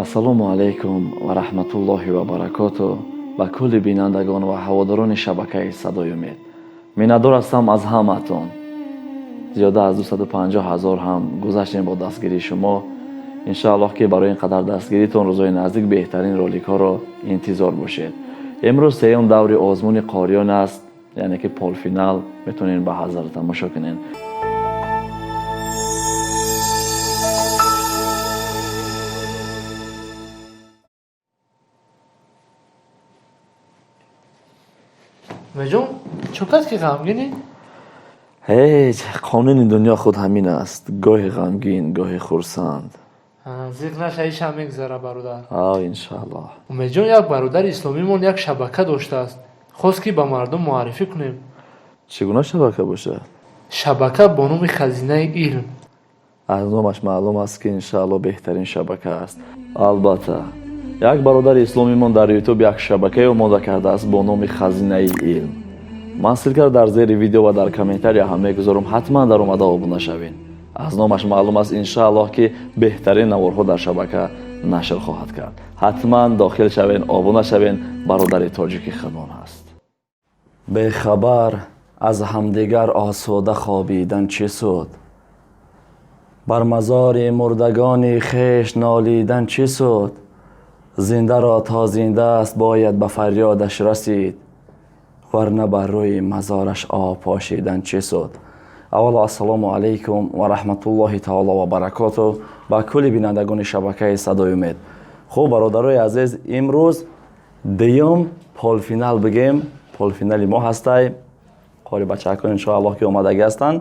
ассалому алайкум ва раҳматуллоҳи ва баракотуҳ ба кулли бинандагон ва ҳаводорони шабакаи Садои умед. Миннатдор ҳастам аз ҳамаатон. зиёда аз 250 000 ҳам гузаштем бо дастгирии шумо. иншааллоҳ ки барои ин қадар дастгиритон рӯзои наздик беҳтарин роликҳоро интизор бошед. имрӯз сеюм даври озмуни қориён аст, яъне ки полфинал. метавонед ба ҳазар тамошо кунед. مجون چوکات که غمگینی؟ ҳеҷ қонуни дунё худ ҳамин аст. гоҳе ғамгин, гоҳе хурсанд. زیغ نشه ایش هم میگذره برادر. иншааллоҳ. مجون یک برادر اسلامیمون یک شبکه داشته است. خواست که به مردم معرفی کنیم. чӣ гуна шабака бошад? شبکه با نام خزینه علم. аз номаш маълум аст ки иншааллоҳ беҳтарин шабака аст. албатта як бародари исломимон дар ютуб як шабакаи омода кардааст бо номи хазинаи илм. ман ссилкаро дар зери видео ва дар комментария ҳам мегузорам, ҳатман дар омада обуна шавед. аз номаш маълум аст иншааллоҳ ки беҳтарин наворҳо дар шабака нашр хоҳад кард. ҳатман дохил шавен, обуна шавен. бародари тоҷики хадон аст. бехабар аз ҳамдигар осуда хобидан чӣ суд? бар мазори мурдагони хеш нолидан чӣ суд? зиндаро то зинда аст бояд ба фарёдаш расид, варна бар рӯи мазораш об пошидан чӣ суд? аввало ассалому алайкум ва раҳматуллоҳи таоло ва баракотуҳ ба кулли бинандагони шабакаи Садои умед. хуб бародарои азиз, имрӯз дуюм полфинал бигем. полфинали мо ҳастай. қори бачакон иншоаллоҳ ки омадаги ҳастанд.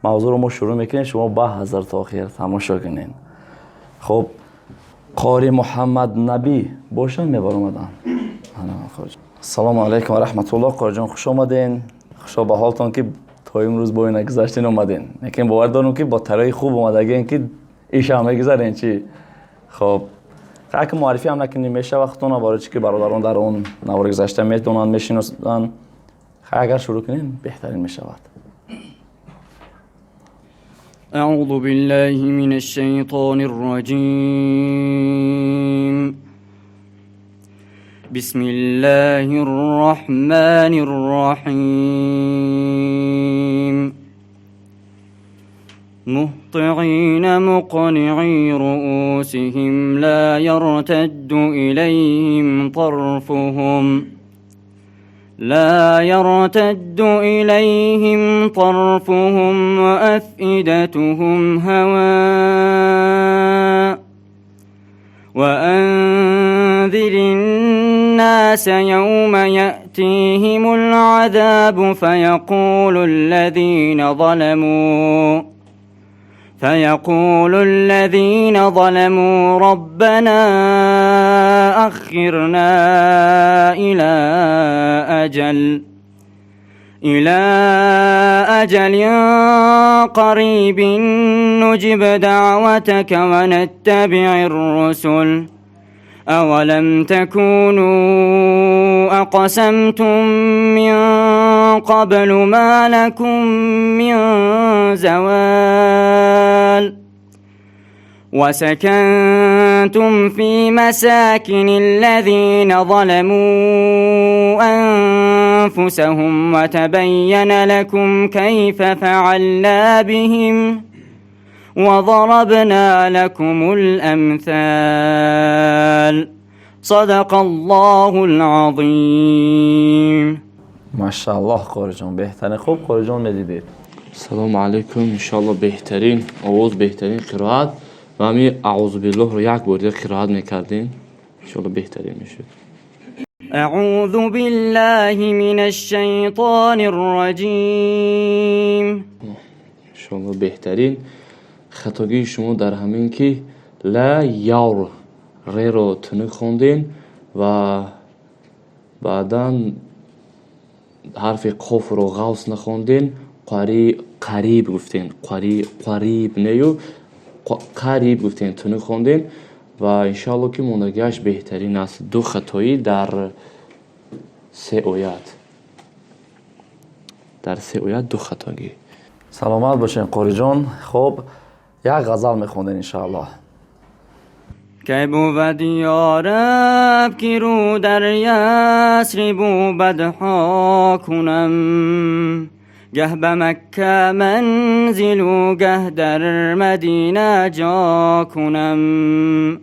мавзӯъро мо шурӯъ мекунем, шумо ба ҳазар то охир тамошо кунед. хуб қори муҳаммад набӣ бошанд мебаромаданд. ассалому алайкум ва раҳматуллоҳ. қориҷон хуш омаден. хушо ба ҳолтон ки то имрӯз бо ина гузаштин омаден. лекин бовар дорем ки бо тарои хуб омадагиен ки иша мегузарен чи. хуб как муаррифӣ ҳам накунем меша вақтона барои чи ки бародарон дар он навори гузашта метавонанд мешиносанд. агар шурӯъ кунем беҳтарин мешавад. أعوذ بالله من الشيطان الرجيم. بسم الله الرحمن الرحيم. مهطعين مقنعي رؤوسهم لا يرتد إليهم طرفهم وأفئدتهم هواء. وأنذر الناس يوم يأتيهم العذاب فيقول الذين ظلموا ربنا أخرنا إلى أجل قريب نجب دعوتك ونتبع الرسل أولم تكونوا أقسمتم من قبل ما لكم من زوال. وسكنتم في مساكن الذين ظلموا أنفسهم وتبين لكم كيف فعلنا بهم وضربنا لكم الأمثال. صدق الله العظيم. машааллоҳ қориҷон беҳтарин. хуб қориҷон медидед. салому алайкум. иншоаллоҳ беҳтарин овоз, беҳтарин қироат ва ҳамин аъузубиллоҳро як бор дигар қироат мекардем. иншоаллоҳ беҳтарин мешуд. أعوذ بالله من الشيطان الرجيم. иншоаллоҳ беҳтарин. хатогии шумо дар ҳамин ки ла явр реро тунук хонден ва баъдан ҳарфи қофро ғавс нахонден, қариб гуфтен. қариб нею қариб гуфтен, тунук хонден ва иншааллоҳ ки мондагиаш беҳтарин аст. ду хатоӣ дар се оят. дар се оят ду хатогӣ. саломат бошен қориҷон. хуб як ғазал мехондем иншааллоҳ. که بود یارب که رو در یسرب و بدها کنم گه به مکه منزل و گه در مدینه جا کنم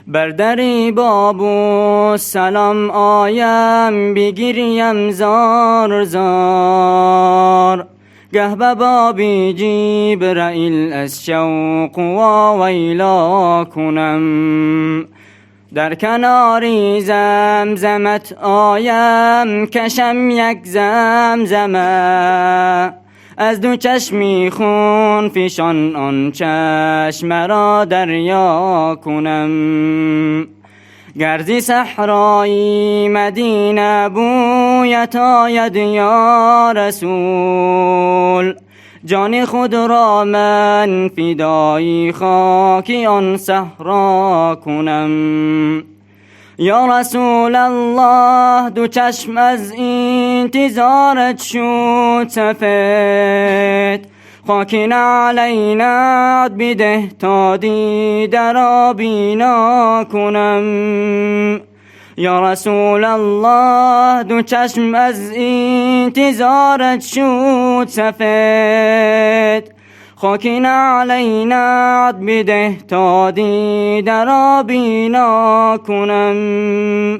بر دری باب و سلام آیم بگیریم زار زار گه به بابی جبرائیل از شوق و ویلا کنم در کناری زمزمت آیم کشم یک زمزمه از دو چشمی خون فشان آن چشم را دریا کنم گرزی صحرایی مدینه بویت آید یا رسول جان خود را من فدای خاک آن صحرا کنم یا رسول الله دو چشم از انتظارت شد سفید خاک علینا بده تا دیده را بینا کنم یا رسول الله دو چشم از انتظارت شد سفید خاک علینا بده تا دیده را بینا کنم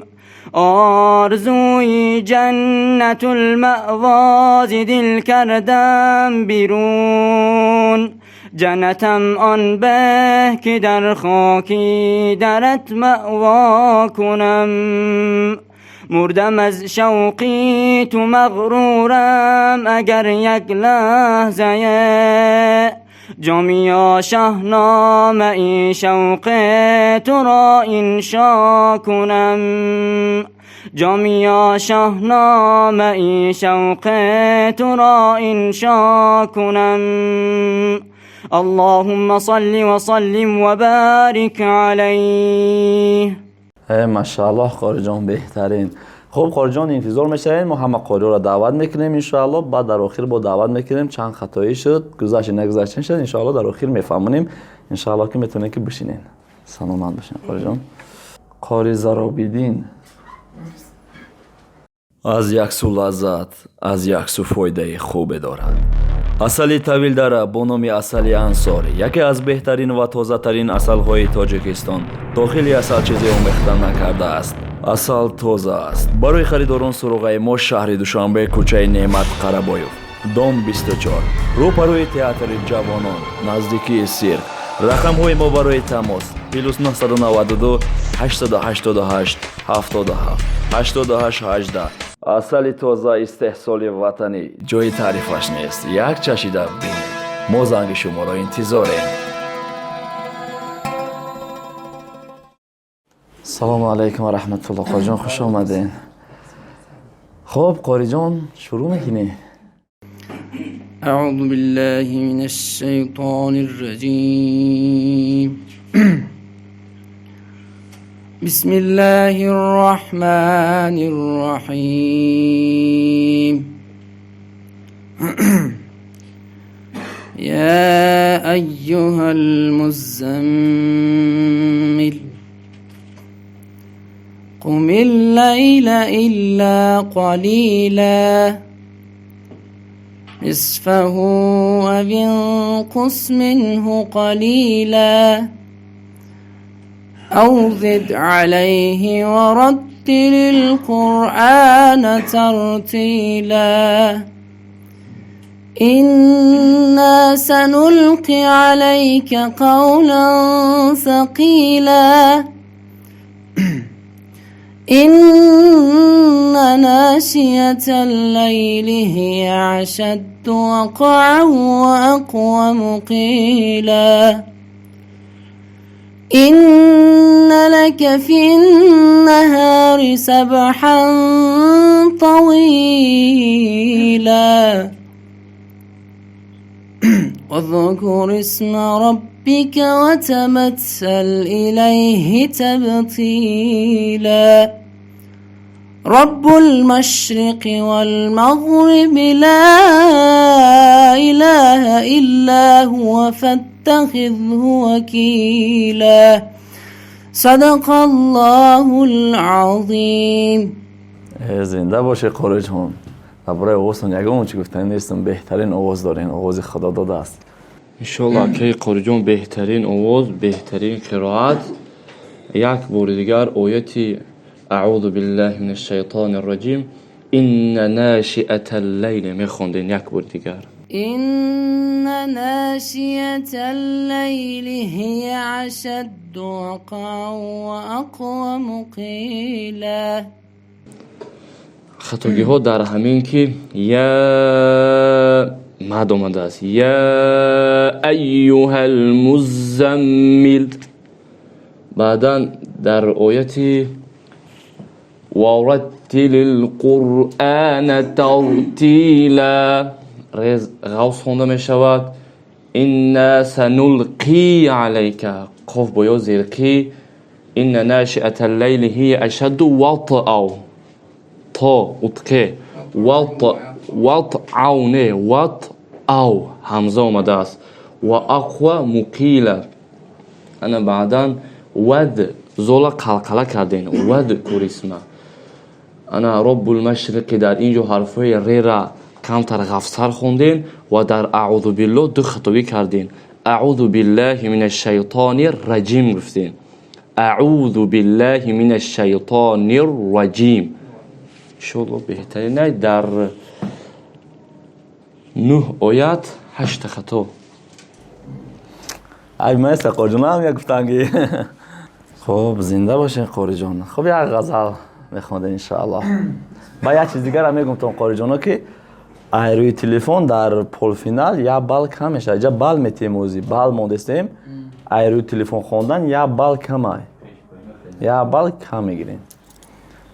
آرزوی جنت المأواز دل کردم بیرون جنتم آن به که در خاکی درت مأوا کنم مردم از شوقی تو مغرورم اگر یک لحظه جامیا شاهنامه ای شوق تو را انشا کنم جامیا شاهنامه ای شوق تو را انشا کنم اللهم صل وسلم وبارك علیه. ماشاءالله قاری جان بهترین. خب قاری جان انتظار می‌شین ما همه قاری را دعوت میکنیم ان شاء الله بعد در آخر با دعوت میکنیم چند خطایی شد گذشت نگذشت شد ان شاء الله در آخر میفهمونیم ان شاء الله که میتونه که بشینین سلامت باشین قاری جان. قاری زرابیدین از یک سو لذت از یک سو فایده خوب دارد. عسل طویل داره با نام عسل انصاری یکی از بهترین و تازه ترین عسل های تاجیکستان. داخلی عسل چیزی آمیخته نکرده است. عسل تازه است. برای خریداران سراغ ما شهر دوشنبه کوچه نعمت قربایوف دام 24 روبروی تئاتر جوانان نزدیکی سیرک. رقم های ما برای تماس +992 888 77 88 18. عسل تازه استحصال وطنی جای تعریفش نیست. یک چشیده بینید. ما زنگ شما را انتظاریم. سلام علیکم و رحمت الله. قاری جان خوش آمدین. خب قاری جان شروع میکنی. اعوذ بالله من الشیطان الرجیم بسم الله الرحمن الرحیم یا ایها المزمل قم الليل إلا قليلا نصفه أو انقص منه قليلا أو زد عليه ورتل القرآن ترتيلا إنا سنلقي عليك قولا ثقيلا إن ناشية الليل هي أشد وقعا وأقوم قيلا إن لك في النهار سبحا طويلا واذكر اسم ربك وتبتل إليه تبتيلا رب المشرق والمغرب لا إله إلا هو فاتخذه وكيلا صدق الله العظیم. زنده باشه قاری جان. برای آوازتون یکم چی گفتن نیستم، بهترین آواز دارین، آواز خدا داده است. انشالله که قاری جان بهترین آواز، بهترین قرائت. یک بار دیگر آیتی اعوذ بالله من الشیطان الرجیم ان ناشئة اللیل میخوندین یک بار دیگر. إن ناشئة الليل هي أشد وقعا وأقوم قيلا. خطاگی ها در همین که یا مد آمده است، یا ایها المزمل. بعدا در آیتی ورتل القرآن ترتیلا غوص خونده می شود. إنا سنلقي عليك قف بيو زيركي إن ناشئة الليل هي أشد وطأ تا اتکه وطعونه وطعو همزه آمده است و اقوى مقیله. انا بعدا ود زولا قلقله کردین ود کوریسمه. انا رب المشرقی در اینجا حرفای ری را کمتر غفتر خوندین و در اعوذ بالله دو خطابی کردین. اعوذ بالله من الشیطان الرجیم گفتین. اعوذ بالله من الشیطان الرجیم. انشالله بهترینه در 9 آیت 8 خطا. ای مثل قاری جان هم یک گفتنگی. خب زنده باشه قاری جان. خب یک غزل میخونده انشاءالله. با یک چیز دیگر هم میگم تو قاری جان که روی تلفن در پول فینال یا بال کم میشه. اینجا بال میتیموزی بال موندستیم. روی تلفن خوندن یا بال کمه یا بال کم میگیریم.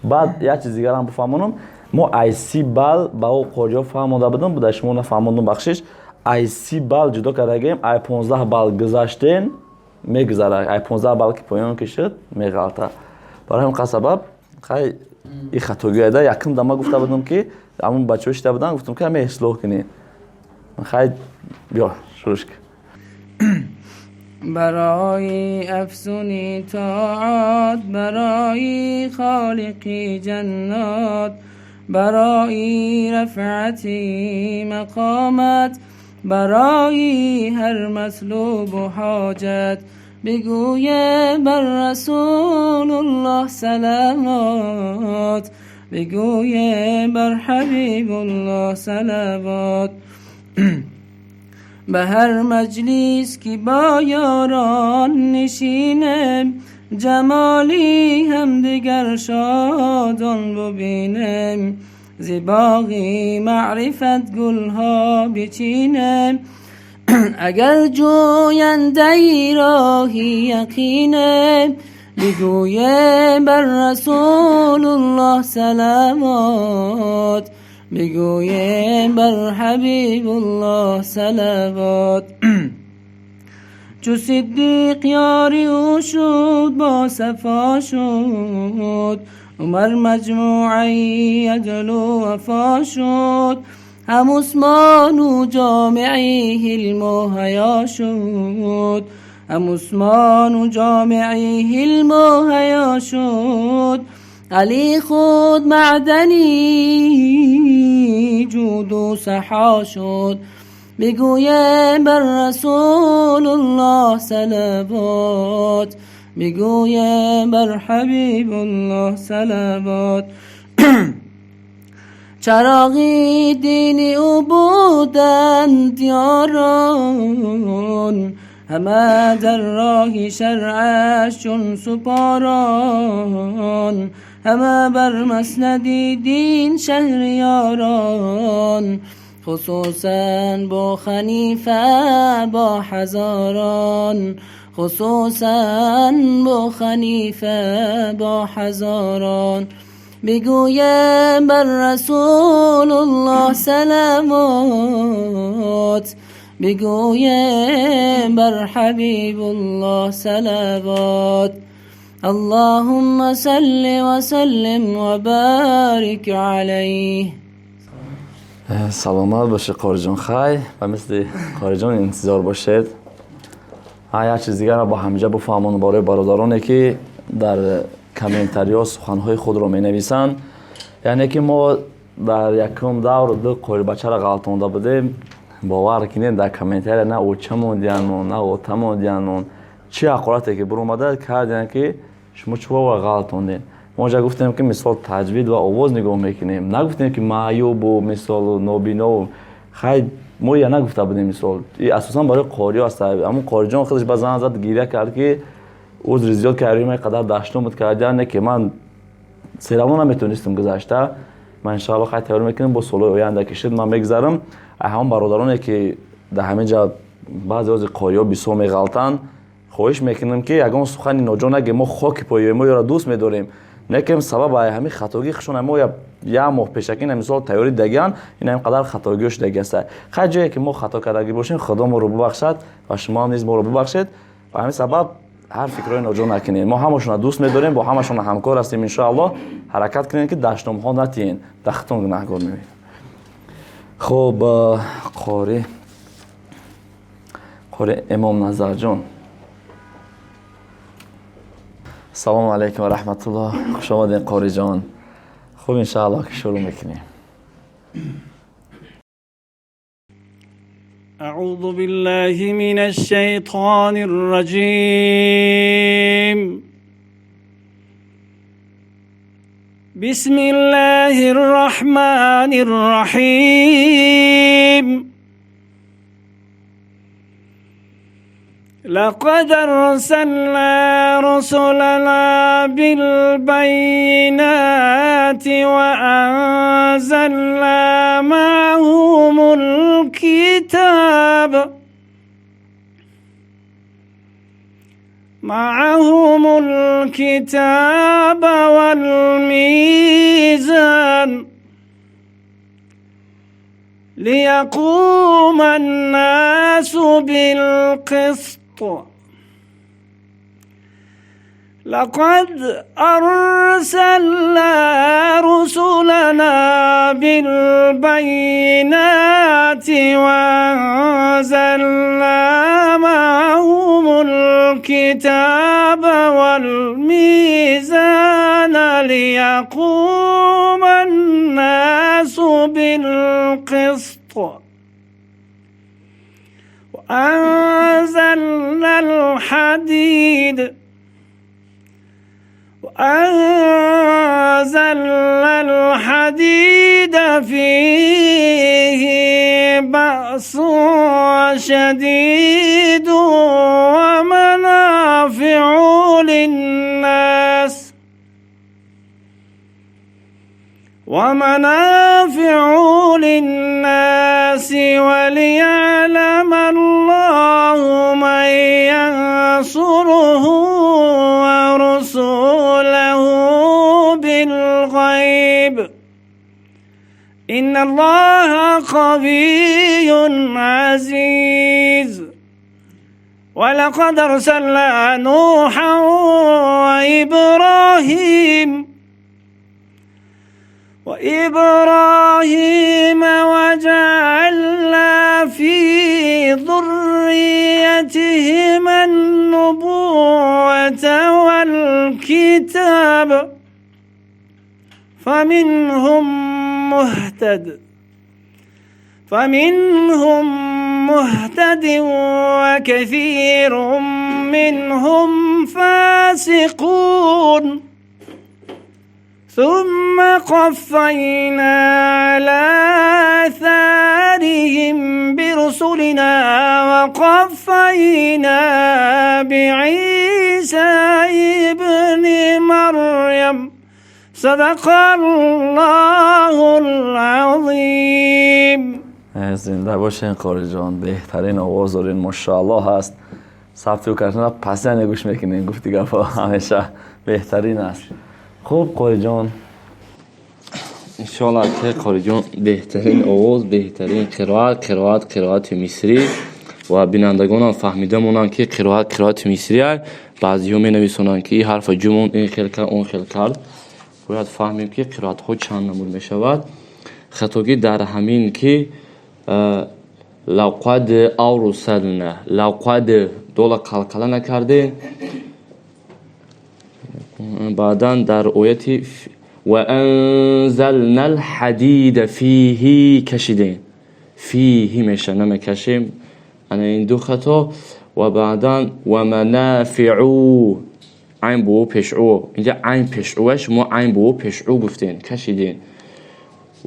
بعد یک چیز دیگر هم بفهمونم، ما ای 30 بال با او قاری فهمونده بودم بوده، شما نفهموندم بخشش. ای 30 بال جدا کردگیم، ای 15 بال گذاشتین میگذره، ای 15 بال که پایان کشید میغلطه. برای همین سبب خیلی این خطاگی ده یکم دما گفته بودم که همون بچه‌ها شده بودن، گفتم که همه اصلاح کنی. خیلی بیا شروع کن. برای افزونی طاعات، برای خالقی جنات، برای رفعتی مقامت، برای هر مطلوب و حاجت بگویم بر رسول الله صلوات، بگویم بر حبیب الله صلوات. به هر مجلس که با یاران نشینم، جمالی همدیگر شادان ببینم، زیباغی معرفت گلها بچینم. اگر جوینده راهی یقینم، بگویم بر رسول الله صلوات، بگویم بر حبیب الله صلوات. چو صدیق یاری او شد با صفا شد، عمر مجموعی عدل و وفا شد، هم عثمان و جامعی حلم و حیا شد، هم عثمان و جامعی حلم و حیا شد. علی خود معدنی جود و سحا شد، بگویم بر رسول الله صلوات، بگویم بر حبیب الله صلوات. چراغی دین او بودند یاران، همه در راه شرعش چون سپاران، همه بر مسندی دین شهریاران، خصوصا با خلیفه با هزاران، خصوصا با خلیفه با هزاران. بگویم بر رسول الله صلوات، بگویم بر حبیب الله صلوات. اللهم صل وسلم وبارك عليه. سلامت باشه قاری جان. خیلی و مثل قاری جان انتظار باشید. یک چیز دیگر با همینجا بفهمون برای برادرانی که дар комментариҳо суханҳои худро менависанд. яъне ки мо дар якум давр ду қоилбачаро ғалтонда будем. бовар кинед дар комментари на уча мондиянмон на ота мондиянмон чи ақорате ки буромада кардиян ки шумо чувова ғалтонден. мо ҷа гуфтем ки мисол таҷвид ва овоз нигоҳ мекунем, нагуфтем ки маъюбу мисолу нобинову. хай мо я нагуфта будем мисол асосан барои қориё аст. аммо қориҷон худаш ба зан зад гиря кард ки узри зиёд кардем қадар даштумуд кардиян не ки ман серамо наметонистам гузашта. ман иншаалло хай тайёр мекунем бо солҳои оянда кишид ман мегзарам. ҳамон бародароне ки дар ҳамин ҷа баъзе ози қориё бисёр меғалтанд, хоҳиш мекунем ки ягон сухани ноҷо наге. мо хоки поёи мо ёро дӯст медорем, некем сабаб ҳамин хатогӣ хушона мо як моҳ пешакин мисол тайёри дагиан ин ҳам қадар хатогиёш дагиаста. хай ҷое ки мо хато кардагӣ бошем худо моро бубахшад ва шумо ҳам низ моро бубахшед. ва ҳамин сабаб ҳар фикрҳои ноҷо накунед. мо ҳамашонро дӯст медорем, бо ҳамашон ҳамкор ҳастем. иншоалло ҳаракат кунем ки даштномаҳо натиҳен, дахтон гунаҳгор мевед. хуб қори имом Назарҷон. салому алайкум ва раҳматуллоҳ. хуш омадед қориҷон. хуб иншаалло ки шурӯъ мекунем. أعوذ بالله من الشيطان الرجيم. بسم الله الرحمن الرحيم. لقد أرسلنا رسلنا بالبينات وأنزلنا معهم الكتاب والميزان ليقوم الناس بالقسط. لقد أرسلنا رسلنا بالبينات وأنزلنا معهم الكتاب والميزان ليقوم الناس بالقسط. وأنزلنا الحديد فيه بأس شديد ومنافع للناس وليعلم الله من ينصره ورسوله بالغيب إن الله قوي عزيز. ولقد أرسلنا نوحا وإبراهيم وجعلنا في ذريتهما النبوة والكتاب فمنهم مهتد وكثير منهم فاسقون. ثم قفينا على آثارهم برسلنا وقفينا بعيسى ابن مريم صدق الله العظيم. زنده باشین قاری جان، بهترین آواز دارین ماشاءالله هست. ثبت کردن پس نگوش میکنین گفتی گفا همیشه بهترین است. خوب قاری جان انشاءالله که قاری جان بهترین آواز، بهترین قرائت مصری و بینندگان هم فهمیده مونن که قرائت مصری است. بعضی ها می نویسونن که این حرف جمون این خیل کرد اون خیل کرد. باید فهمیم که قرائت ها چند نمود می شود. خطاگی در همین که لقد أرسلنا لقد دولا قلقله نکرده بعدا در آیتی و انزلنا الحدید فیه کشیدین، فیه میشه نمیکشیم، این دو خطا. و بعدا و منافعو، عین بو پیشعو، اینجا عین پیشعوه، شما عین بو پیشعو گفتین کشیدین.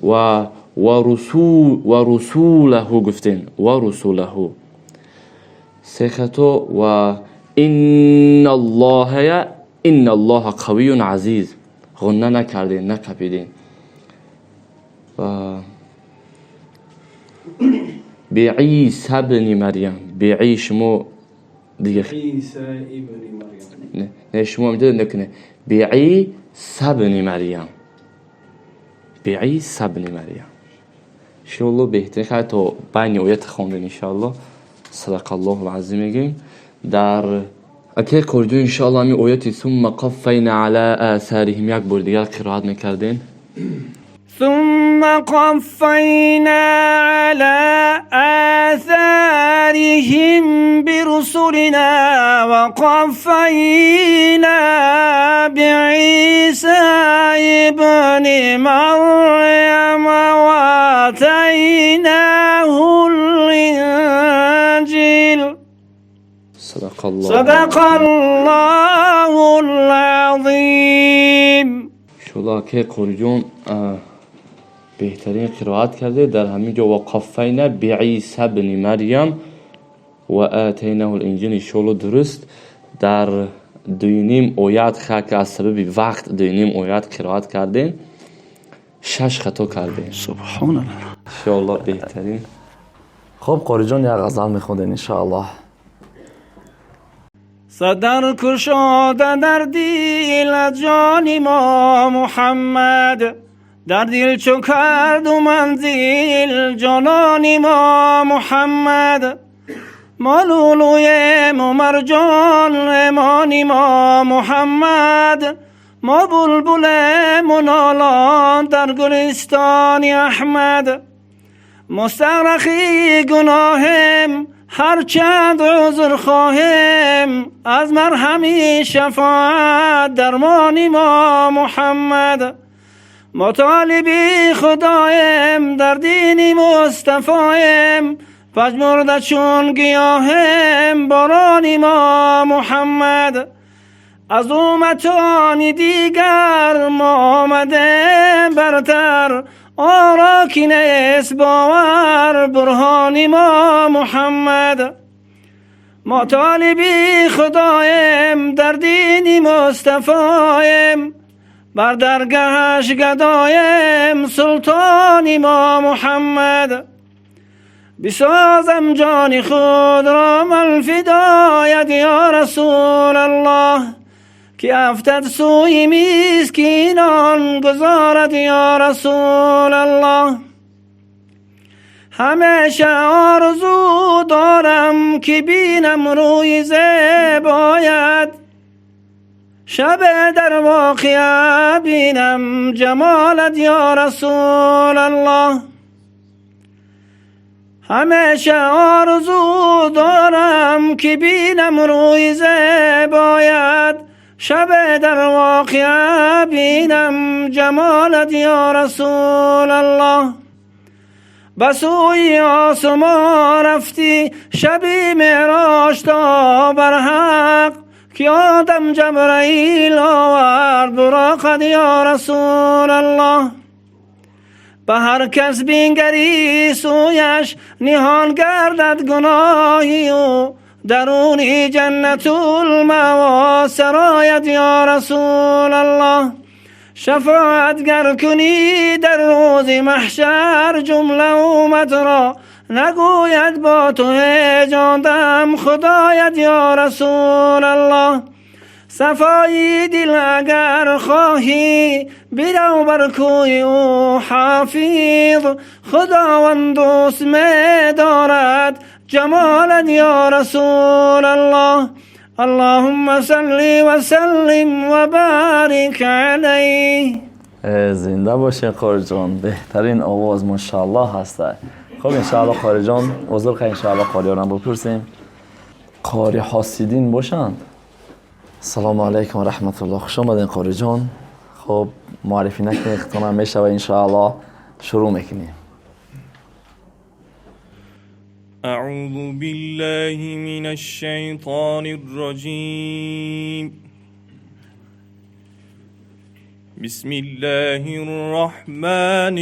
و رسوله گفتین، و رسوله سه خطا. و ان الله قوی عزیز، غنه نکردین، نکپیدین. و بعیسی ابن مریم، بعی شما دیگه عیسی ابن مریم، نه شما میده نکنه بعیسی ابن مریم، بعیسی ابن مریم. انشاءالله بهترین خیلی تا بین آیت خوندن انشاءالله. صدق الله العظیم میگیم. در اگه کردون انشاءالله همی آیتی ثم قفینا علی آثارهم یک بار دیگر قرائت میکردین. ثم قفينا على آثارهم برسلنا وقفينا بعيسى ابن مريم وآتيناه الإنجيل صدق الله العظيم. انشاءالله که کردون بهترین قرائت کرده در همین جا. و قفینا بعیسی ابن مریم و آتیناه الانجیل انشاءالله درست. در دوینیم آیت که از سبب وقت دوینیم آیت قرائت کردین، 6 خطا کردین. سبحان الله. انشاءالله بهترین. خب قاری جان یک غزل میخوندین انشاءالله. صدر کشاده در دل جان ما محمد، در دل چو کرد و منزل جانان ما محمد. ما لولویم و مرجان امان ما محمد، ما بلبل منالان در گلستان احمد. مستغرقی گناهم هرچند عذر خواهم، از مرهمی شفاعت درمان ما محمد. مطالبی خدایم در دین مصطفایم، پژمرده چون گیاهم باران ما محمد. از امتان دیگر ما آمده برتر، آراکی نیست باور برهان ما محمد. مطالبی خدایم در دین مصطفایم، بر درگهش گدایم سلطان ما محمد. بسازم جان خود را من فدایت یا رسول الله، که افتد سوی مسکینان گذارد یا رسول الله. همیشه آرزو دارم که بینم روی زیبایت، شب در واقعه بینم جمالت یا رسول الله. همیشه آرزو دارم که بینم روی زیبایت، شب در واقعه بینم جمالت یا رسول الله. بسوی آسمان رفتی شبی معراج تا بر حق، که آدم جبرائیل آورد براقت یا رسول الله. به هر کس بینگری سویش نهان گردد گناهی، و درونی جنت المأوا سرایت یا رسول الله. شفاعت گر کنی در روز محشر، جمله امت را نگوید با تو جان دم خدایت یا رسول الله. صفای دل اگر خواهی برو بر کوی او حافظ، خداوند دوست می دارد جمالت یا رسول الله. اللهم صل و سلم و بارک علیه. زنده باشه قاری جان، بهترین آواز ماشاءالله هسته. خب انشاءالله قاری جان عذر خواهی، انشاءالله قاری ها رو بپرسیم. قاری حاسدین باشند سلام علیکم و رحمت الله. خوش آمدین قاری جان. خب معرفی نکنید اختنام میشه و انشاءالله شروع میکنیم. أعوذ بالله من الشيطان الرجيم بسم الله الرحمن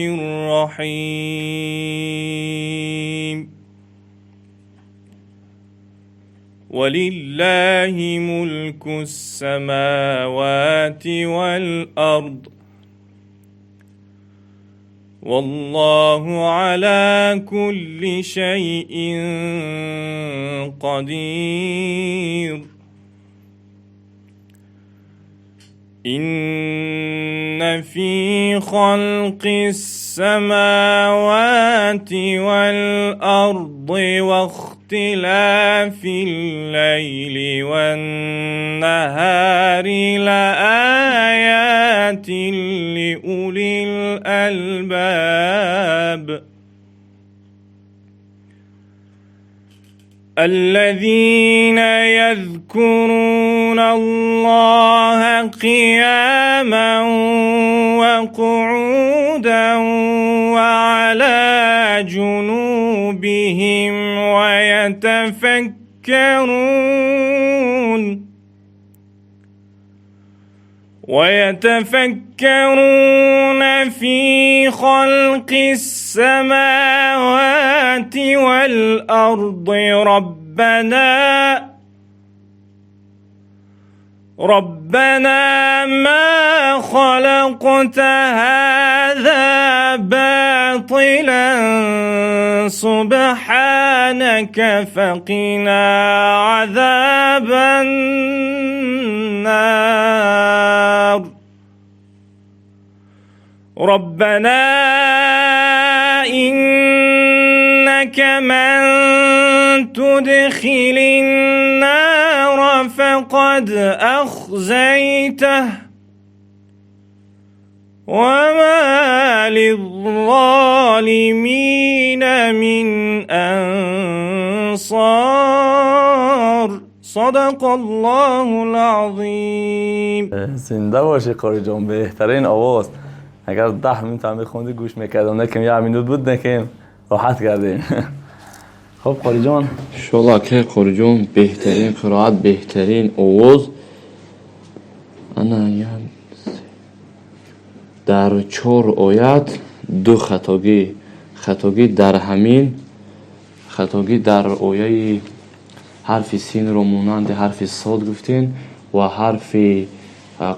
الرحيم ولله ملك السماوات والأرض والله على كل شيء قدير إن في خلق السماوات والأرض واختلاف الليل والنهار لآيات لأولي الألباب الذين يذكرون الله قياما وقعودا وعلى جنوبهم ويتفكرون في خلق السماوات والأرض ربنا ما خلقت هذا باطلا سبحانك فقنا عذاب النار ربنا إنك من تدخل النار فقد أخزيته وما للظالمين من أنصار صدق الله العظیم. زنده باشی قاری جان. بهترین آواز. اگر 10 منت هم بخوندی گوش میکردم، نکم 1 منوت بود نکم راحت کردیم. خب قاری جان انشالله که قاری جان بهترین قرائت، بهترین آواز. انا در 4 آیت 2 خطاگی در همین خطاگی در آیه حرف سین رو مانند حرف صاد گفتین و حرف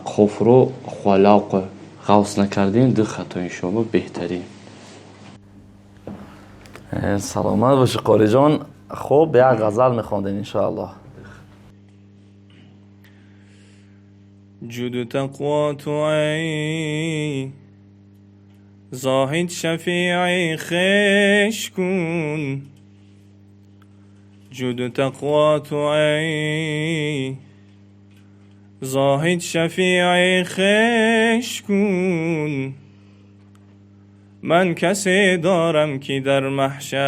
قاف رو خلاق غوص نکردین. 2 خطا انشالله بهترین. سلامت باشی قاری جان. خب به یک غزل میخوندین انشاءالله. جود تقوى تو ای زاهد شفیع خش کن جود تقوى تو ای زاهد شفیع خش کن من کسی دارم که در محشر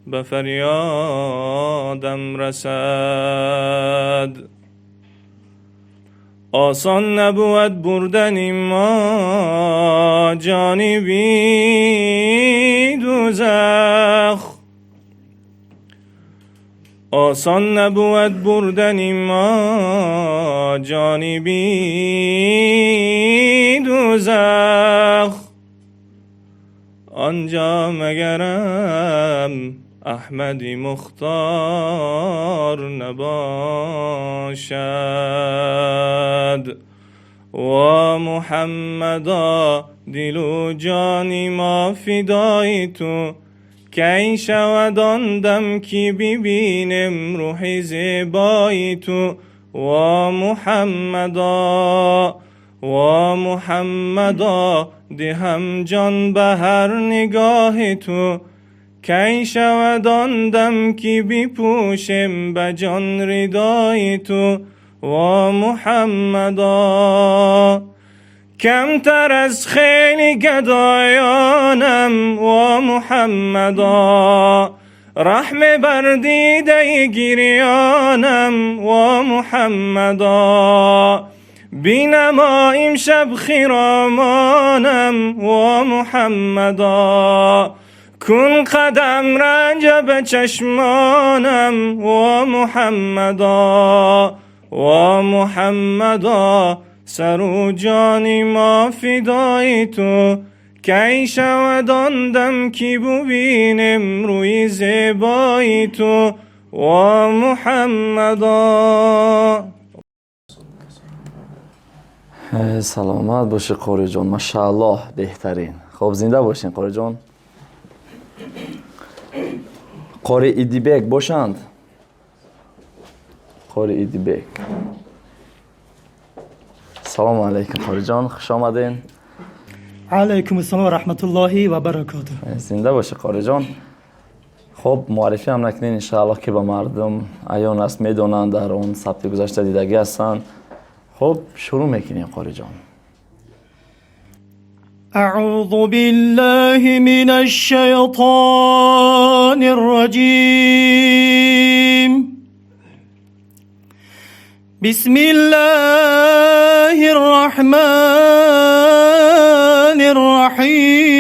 به فریادم رسد آسان نبود بردن ما جانبی دوزخ آسان نبود بردن ما جانبی دوزخ آنجا مگرم احمدی مختار نباشد و محمدا دل و جانی ما فدای تو کی شود آن دم که ببینم روح زیبای تو و محمدا دهم جان به هر نگاه تو کی شود آن دم که بپوشم به جان ردای تو و محمدا کمتر از خیلی گدایانم و محمدا رحم بر دیده گریانم و محمدا بینما امشب خرامانم و محمدا کن قدم رنج به چشمانم و محمدا و محمدا سر و جانی ما فدای تو کی شود آن دم که ببینم روی زیبای تو و محمدا. سلامت باشه قاری جان، ماشاءالله بهترین. خب زنده باشین قاری جان. قاری ایدیبک باشند. قاری ایدیبک. سلام علیکم قاری جان، خوش آمدین. علیکم السلام و رحمت الله و برکاته. زنده باشه قاری جان. خب معرفی هم نکنین انشاءالله که به مردم عیان است، میدونن در اون ثبت گذشته دیدگی هستن. خب شروع میکنیم قاری جان. اعوذ بالله من الشیطان الرجیم. بسم الله الرحمن الرحیم.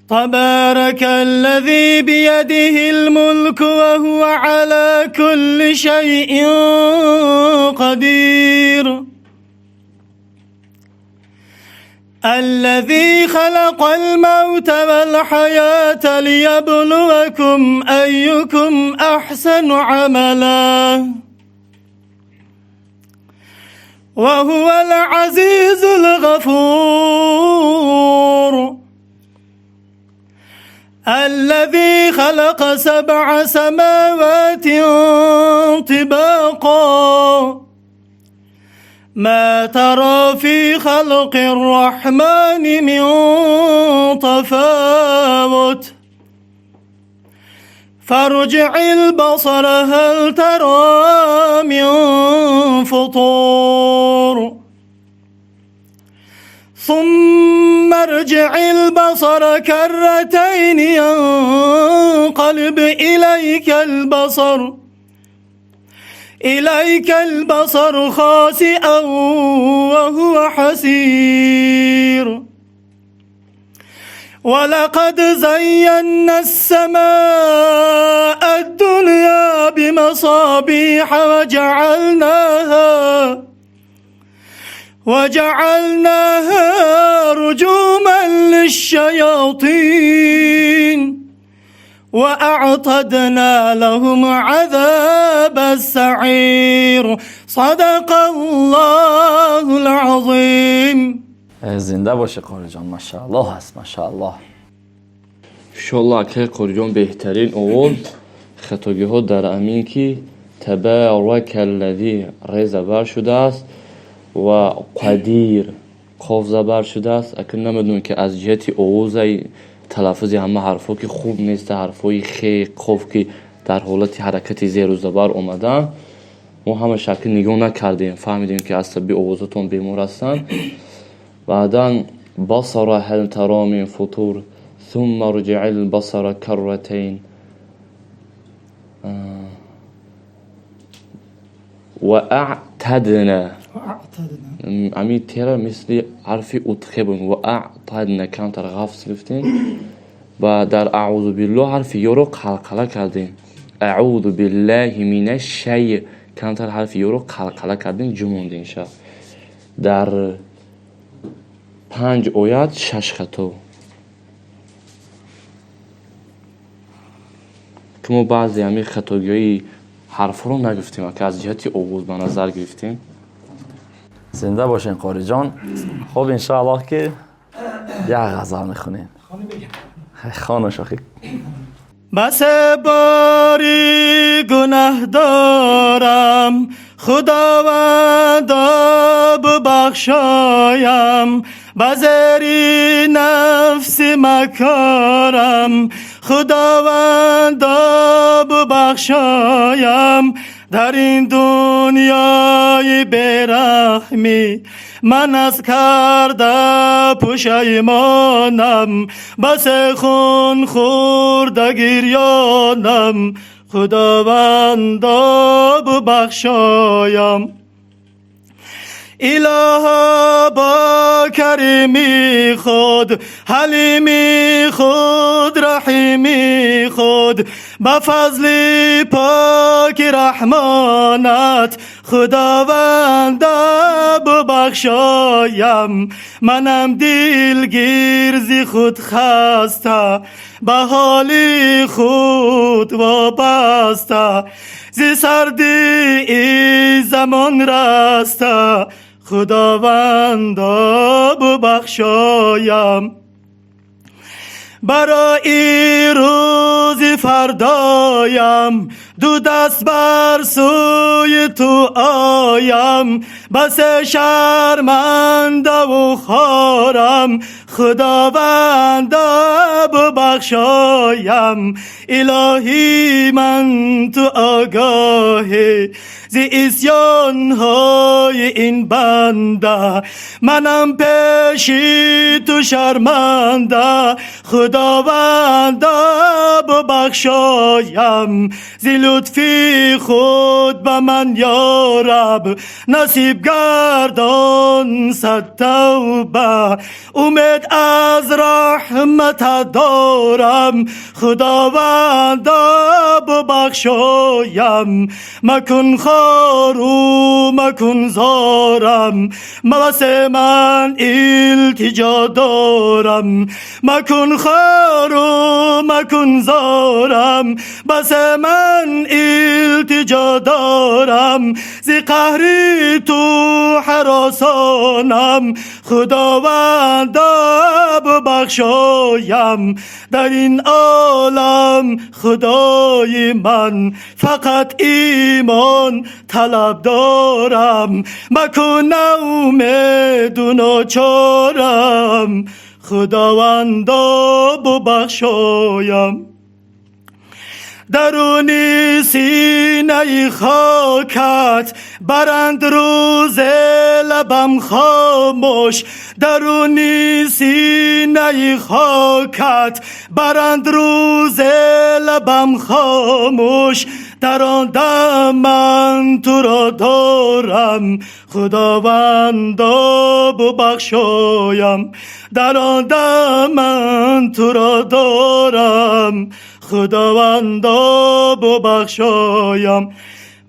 تبارك الذي بيده الملك وهو على كل شيء قدير. الذي خلق الموت والحياة ليبلوكم أيكم أحسن عملا وهو العزيز الغفور. الذي خلق 7 سماوات طباقا ما ترى في خلق الرحمن من تفاوت فارجع البصر هل ترى من فطور ثم ارجع البصر كرتين ينقلب إليك البصر خاسئا وهو حسير. ولقد زينا السماء الدنيا بمصابيح وجعلناها رجوما للشياطين وأعتدنا لهم عذاب السعير. صدق الله العظيم. زنده باشه قاری جان، ماشاءالله هست ماشاءالله. انشالله که قاری جان بهترین اول خطاگی ها در امین که تبارک الذی ری زبر شده است و قدیر قاف زبر شده است. اکنون نمیدونم که از جهت اوزای تلفظی همه حرفا که خوب نیست، حرفای خی قاف که در حالت حرکت زیر و زبر اومدن ما همه شکل نگاه نکردیم، فهمیدیم که عصبی اوزاتون بیمار هستن. بعداً بصر هل ترى من فطور ثم رجع البصر كرتين و اعتدنا امی تیره مثل حرفی اتخه بون و اعتدنا کانتر غفص گفتیم و در اعوذ بالله حرفی یورو قلقله کردیم. اعوذ بالله من الشیء کانتر حرفی یورو قلقله کردیم جموندیم شد. در 5 آیات 6 خطا که ما بعضی همین خطاگیای حرف رو نگفتیم که از جهت اوغوز به نظر گرفتیم. زنده باشین قاری جان. خب انشاءالله که یک غزل میخونین. خانه شاخی. بس باری گناه دارم خداوندا ببخشایم، بزری نفس مکارم خداوندا ببخشایم. در این دنیای بیرحمی من از کرده پشیمانم، بس خون خورده گریانم، خداوندا ببخشایم. الها با کریمی خود، حلیمی خود، رحیمی خود، با فضل پاک رحمانت خداوندا ببخشایم. منم دلگیر زی خود خسته، به حالی خود وابسته، زی سردی زمان رسته خداوندا ببخشایم. برای روز فردایم دو دست بر سوی تو آیم، بس شرمنده و خارم خداوندا ببخشایم. الهی من تو آگاهی زی اسیان های این بنده، منم پیشی تو شرمنده خداوندا ببخشایم. زی لطفی خود به من یا رب نصیب گردان صد توبه، امید از رحمت دارم خداوندا ببخشایم. مکن خار و مکن زارم، بس من التجا دارم. مکن خار و مکن زارم، بس من التجا دارم. زی قهری تو هراسانم خداوندا ببخشایم. در این عالم خدای من فقط ایمان طلب دارم، مکن امید و ناچارم خداوندا ببخشایم. درونی سینه خاکت برند روز لبم خاموش، درونی سینه خاکت برند روز لبم خاموش. در آن دم من تو را دارم خداوندا ببخشایم. در آن دم من تو را دارم خداوندا ببخشایم.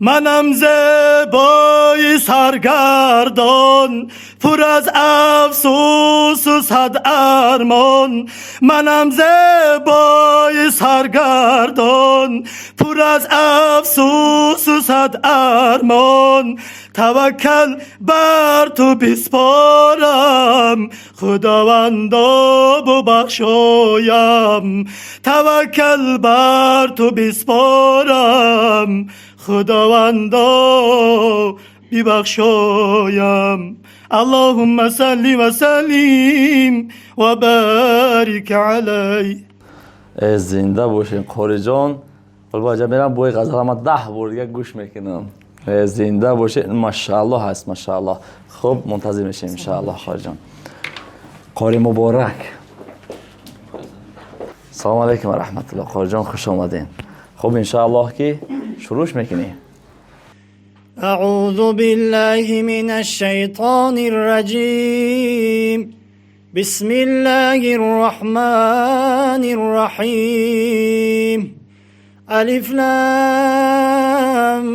منم زیبای سرگردان پر از افسوس و صد ارمان، منم زیبای سرگردان پر از افسوس و صد ارمان. توکل بر تو بسپارم خداوندا ببخشایم. توکل بر تو بسپارم خداوندا ببخشایم. اللهم صل و سلم و بارک علیه. زنده باشین قاری جان. البته میرم بوی غزل ما 10 بار دیگه گوش میکنم. زنده باشین. ماشاءالله هست ماشاءالله. خب منتظر میشیم ان شاء الله قاری جان. قاری مبارک. سلام علیکم و رحمت الله. قاری جان خوش آمدین. خب ان شاء الله که شروع میکنیم. أعوذ بالله من الشيطان الرجيم. بسم الله الرحمن الرحيم. ألف لام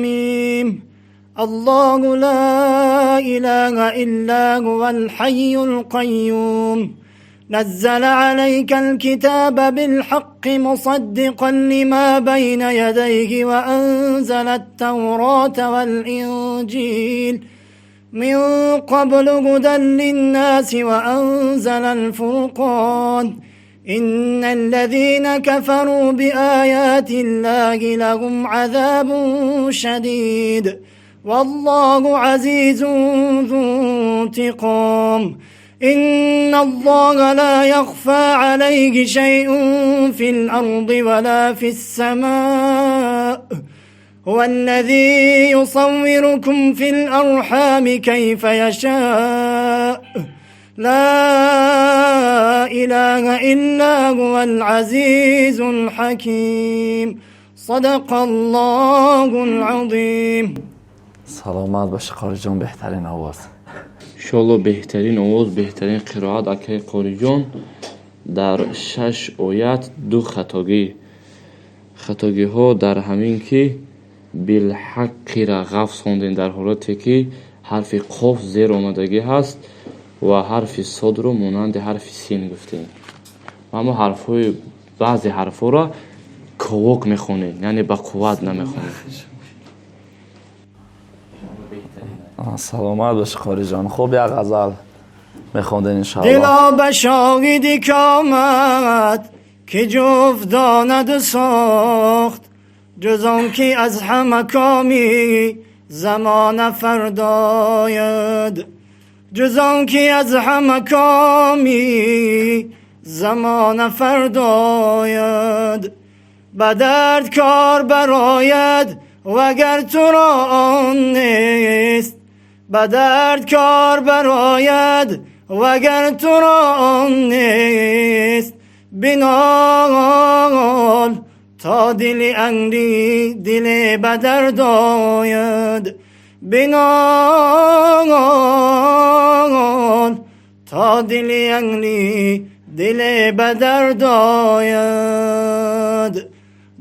ميم. الله لا إله إلا هو الحي القيوم. نزل عليك الكتاب بالحق مصدقا لما بين يديه وأنزل التوراة والإنجيل من قبل هدى للناس وأنزل الفرقان. إن الذين كفروا بآيات الله لهم عذاب شديد والله عزيز ذو انتقام. إن الله لا يخفى عليه شيء في الأرض ولا في السماء هو الذي يصوركم في الأرحام كيف يشاء لا إله إلا هو العزيز الحكيم صدق الله العظيم. سلامت باش قاری جان، بهترین آواز. انشالله بهترین آواز، بهترین قرائت اکه قاری جان. در 6 آیت 2 خطاگی ها در همین که بالحق را غف خوندین، در حالتی که حرف قاف زیر آمدگی هست و حرف صاد رو مانند حرف سین گفتین. اما حرف‌های بعضی حرف‌ها را کوک میخونین، یعنی با قوت نمیخونین. سلامت باش قاری جان. خب یک غزل میخوندین انشاءالله. دلا به شاهدی که آمد که جفتاند ساخت، جز آن که از همه کامی زمان فرداید، جز آن که از همه کامی زمان فرداید. به درد کار براید وگر تو را آن نیست، به درد کار براید وگر تو را آن نیست. بنال تا دل انگلی دل به درد آید، بنال تا دل انگلی دل به درد آید.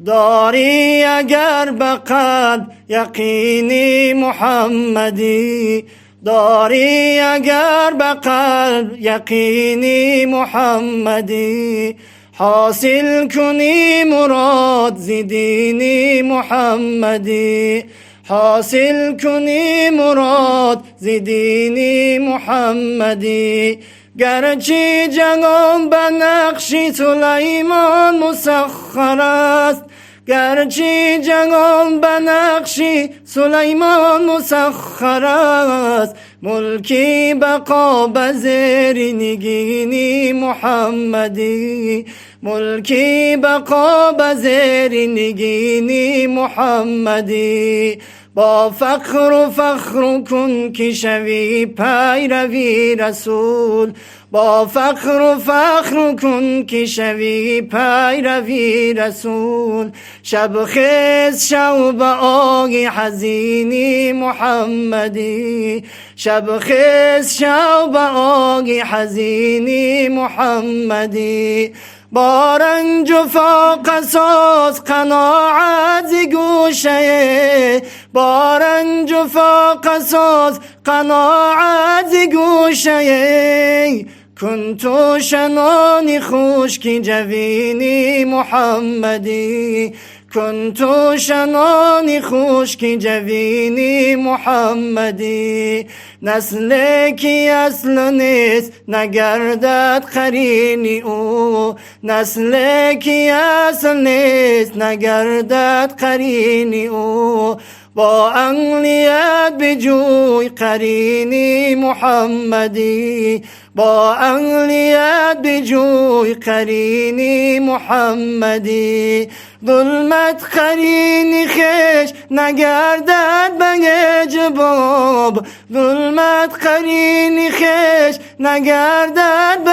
داری اگر به قلب یقینی محمدی، داری اگر به قلب یقینی محمدی، حاصل کنی مراد ز دینی محمدی، حاصل کنی مراد ز دینی محمدی. گرچه جهان به نقش سلیمان مسخر است، گرچه جهان به نقش سلیمان مسخر است، ملکی بقا به زیر نگینی محمدی، ملکی بقا به زیر نگینی محمدی. با فخر و فخر کن که شوی پیروی رسول، با فخر و فخر کن که شوی پیروی رسول. شب خیز شو به آه حزینی محمدی، شب خیز شو به آه حزینی محمدی. با رنج و قصاص قناعت ز گوشه، با رنج و قصاص قناعت ز گوشه. کن تو شنانی خوش که جوینی محمدی، کن تو شنانی خوش که جوینی محمدی. نسل کی اصل نیست نگردد قرینی او، نسل کی اصل نیست نگردد قرینی او. با عقلیت بجوی قرینی محمدی، با عقلیت بجوی قرینی محمدی. ظلمت قرینی خش نگردد به جباب، ظلمت قرینی خش نگردد به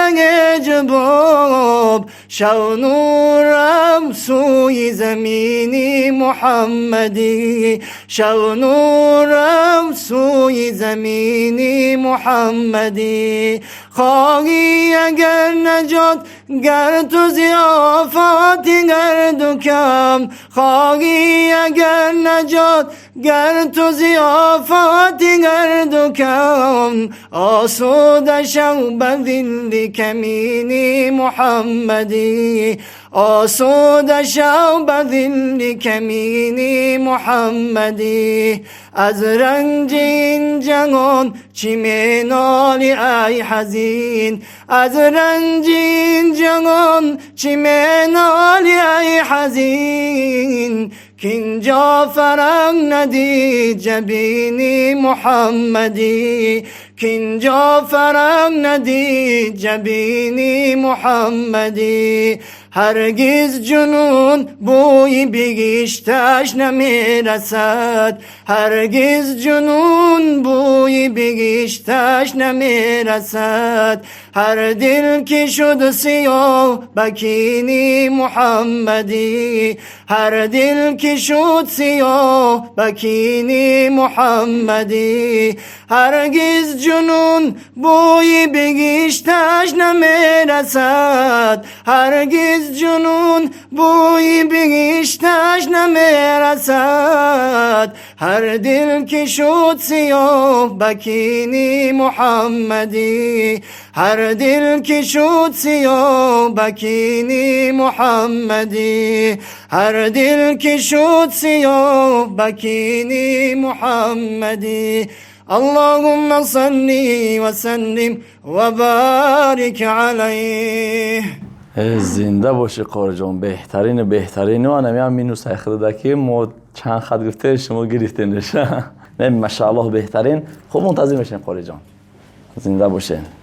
جباب. شو نورم سوی زمینی محمدی، شو نورم سوی زمینی محمدی. خواهی اگر نجات گر تو ضیافت گرد کم، خواهی اگر نجات گر تو ضیافت گرد کم. آسوده شو به ذل کمینی محمدی، آسوده شو به ذل کمینی محمدی. از رنج این جهان چی می نالی ای حزین، از رنج این جهان چی می نالی ای حزین. که اینجا فرق ندید جبینی محمدی، که اینجا فرق ندید جبینی محمدی. هرگز جنون بوی بهشتش نمیرسد هرگز جنون بوی بهشتش نمیرسد هر دل که شد سیاه بکینی محمدی هر دل که شد سیاه بکینی محمدی هرگز جنون بوی بهشتش نمیرسد هرگز جنون بوی بهشتش نمیرسد هر دل که شد سیاه بکینی محمدی هر دل که شد سیاه بکینی محمدی هر دل که شد سیاه بکینی محمدی اللهم صل وسلم وبارك عليه. زنده باشی قاری جان. بهترین و هم مینو سایخده که ما چند خط گفته شما گرفته نشه. ماشاءالله بهترین. خوب منتظر میشین قاری جان. زنده باشین.